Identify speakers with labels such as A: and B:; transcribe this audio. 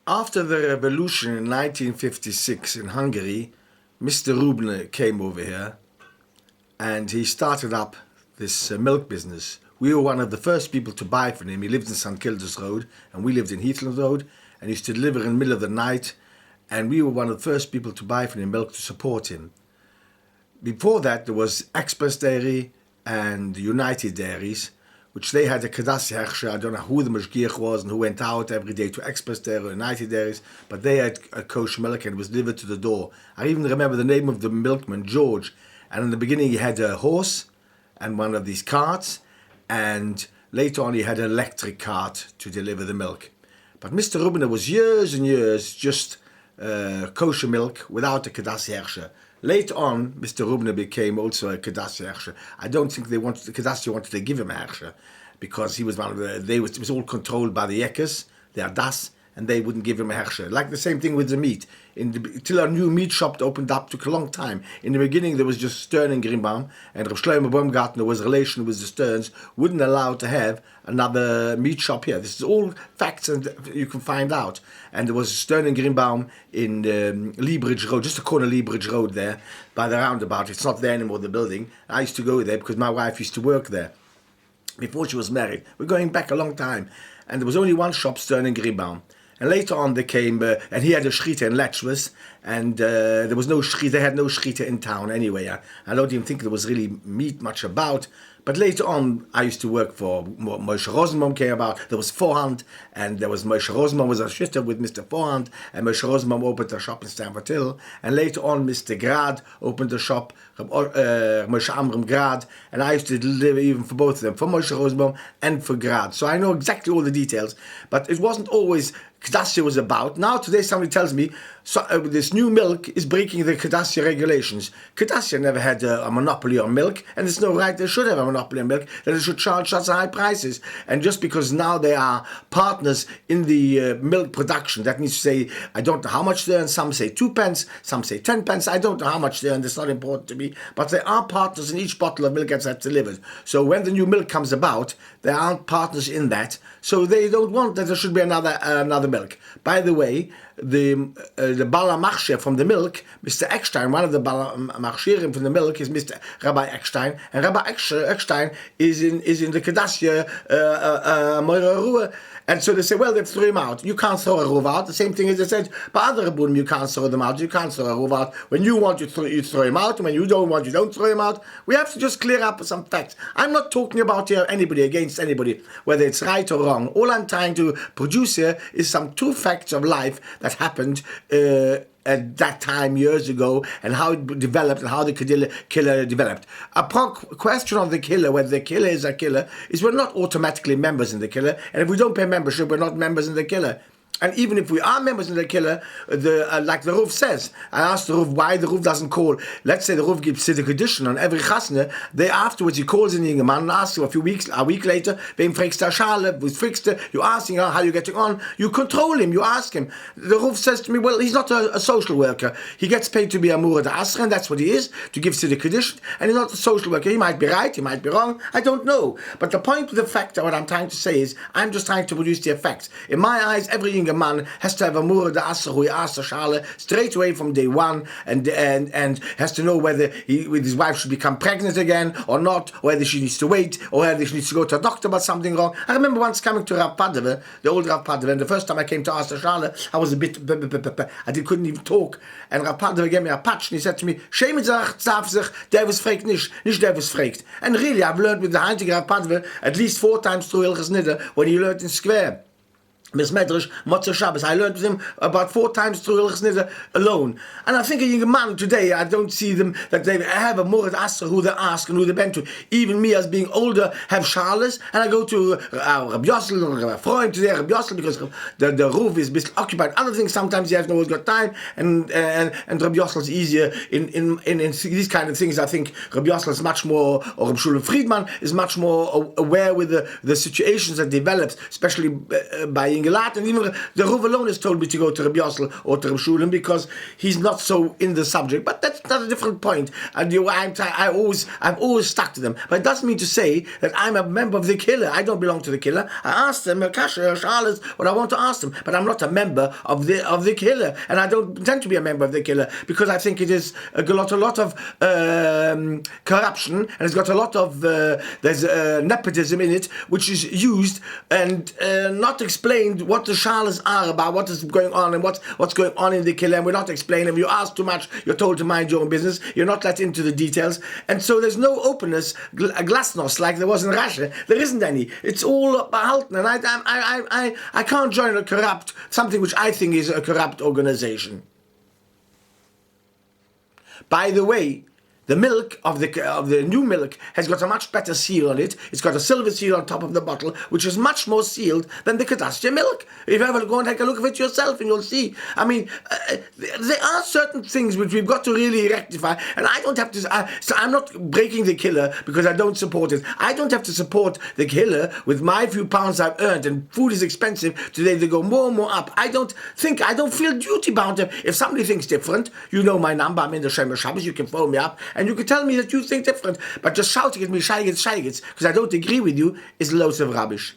A: After the revolution in 1956 in Hungary, Mr. Rubner came over here and he started up this milk business. We were one of the first people to buy from him. He lived in St. Kilda's Road and we lived in Heathland Road, and he used to deliver in the middle of the night, and we were one of the first people to buy from him milk to support him. Before that, there was Express Dairy and United Dairies, which they had a Kedassia. I don't know who the mashgiach was and who went out every day to Express Dairy or United Dairies, but they had a kosher milk and it was delivered to the door. I even remember the name of the milkman, George, and in the beginning he had a horse and one of these carts, and later on he had an electric cart to deliver the milk. But Mr. Rubner was years and years just kosher milk without a Kedassia. Later on, Mr. Rubner became also a Kedassia. I don't think the Kedassia wanted to give him a Hersher because he was one of the. It was all controlled by the Yekes, the Adas, and they wouldn't give him a Hersher. Like the same thing with the meat. Till a new meat shop opened up, took a long time. In the beginning, there was just Stern and Greenbaum, and Rav Shlomo Baumgartner was a relation with the Sterns, wouldn't allow to have another meat shop here. This is all facts and you can find out. And there was Stern and Greenbaum in Lee Bridge Road, just a corner Lee Bridge Road there, by the roundabout. It's not there anymore, the building. I used to go there because my wife used to work there before she was married. We're going back a long time. And there was only one shop, Stern and Greenbaum. And later on they came, and he had a shchita in Letchworth, and there was no shchita, they had no shchita in town anyway. I don't even think there was really meat much about. But later on, I used to work for Moshe Rosenbaum came about. There was Forehand, and there was Moshe Rosenbaum was a shitter with Mr. Forehand, and Moshe Rosenbaum opened a shop in Stamford Hill. And later on, Mr. Grad opened a shop, Moshe Amram Grad, and I used to deliver even for both of them, for Moshe Rosenbaum and for Grad. So I know exactly all the details, but it wasn't always Kedassia was about. Now today somebody tells me this new milk is breaking the Kedassia regulations. Kedassia never had a monopoly on milk, and there's no right they should have a monopoly on milk, that they should charge such high prices. And just because now they are partners in the milk production, that means to say, I don't know how much they earn. Some say 2 pence, some say 10 pence. I don't know how much they earn. That's not important to me. But they are partners in each bottle of milk that's delivered. So when the new milk comes about, they aren't partners in that. So they don't want that there should be another milk. By the way, the Bala Machshir from the milk, Mr. Eckstein, one of the Bala Machshirim from the milk is Mr. Rabbi Eckstein, and Rabbi Eckstein is in the Kedassia Moira Ruhe. And so they say, well, let's throw him out. You can't throw a Ruv out. The same thing as they said, by other Rabbunim, you can't throw them out. You can't throw a Ruv out. When you want, you throw him out. And when you don't want, you don't throw him out. We have to just clear up some facts. I'm not talking about here anybody against anybody, whether it's right or wrong. All I'm trying to produce here is some true facts of life that happened at that time years ago, and how it developed and how the killer developed. A question of the killer, whether the killer is a killer, is we're not automatically members in the killer, and if we don't pay membership, we're not members in the killer. And even if we are members in the killer, like the Ruf says, I asked the Ruf why the Ruf doesn't call. Let's say the Ruf gives Siddiq edition on every chasna. They afterwards he calls in the man and asks him a week later, wem fragst du Schale, wo fragst du? You ask him how you getting on. You control him. You ask him. The Ruf says to me, well, he's not a social worker. He gets paid to be a Murad Asra, and that's what he is, to give Siddiq edition. And he's not a social worker. He might be right. He might be wrong. I don't know. But the point of the fact, what I'm trying to say is, I'm just trying to produce the effects. In my eyes, every a man has to have a Murad Asra who he asks the Shale straight away from day one, and has to know whether his wife should become pregnant again or not, or whether she needs to wait, or whether she needs to go to a doctor about something wrong. I remember once coming to Rav Padova, the old Rav Padova, and the first time I came to ask the Shale, I was a bit, couldn't even talk, and Rav Padova gave me a patch, and he said to me, Schämen sich, der was fragt nicht der was fragt. And really, I've learned with the heintige Rav Padova at least 4 times through Hilchas Nidder when he learned in Square. Miss Medrash, Motzei Shabbos. I learned with him about 4 times through Hilchas Nidder alone. And I think a young man today, I don't see them, that they have a Murad Asra who they ask and who they bend to. Even me as being older have Shales, and I go to Rabbi Yossel or Rabbi Freund to Rabbi Yossel because the roof is a bit occupied. Other things, sometimes he has always got time, and Rabbi Yossel is easier in these kind of things. I think Rabbi Yossel is much more, or Rabbi Shulem Friedman is much more aware with the situations that develops, especially by gelat, and even the Ruv alone has told me to go to Rabbi Yossel or to Rabbi Shulam because he's not so in the subject. But that's not a different point. And I've always stuck to them. But it doesn't mean to say that I'm a member of the Killer. I don't belong to the Killer. I asked them, Kasha, Charles, what I want to ask them, but I'm not a member of the Killer, and I don't intend to be a member of the Killer because I think it is got a lot of corruption, and it's got a lot of there's nepotism in it, which is used and not explained what the shalas are about, what is going on and what's going on in the Killer, and we're not explaining. If you ask too much, you're told to mind your own business. You're not let into the details, and so there's no openness, a glasnost like there was in Russia. There isn't any. It's all behalten, and I can't join something which I think is a corrupt organization. By the way, the milk of the new milk has got a much better seal on it. It's got a silver seal on top of the bottle, which is much more sealed than the Kedassia milk. If you ever go and take a look at it yourself, and you'll see. I mean, there are certain things which we've got to really rectify, and I don't have to. So I'm not breaking the Killer because I don't support it. I don't have to support the Killer with my few pounds I've earned, and food is expensive today. They go more and more up. I don't feel duty bound. If somebody thinks different, you know my number. I'm in the Shemesh Shabbos. You can phone me up. And you can tell me that you think different, but just shouting at me, Scheigitz, because I don't agree with you, is loads of rubbish.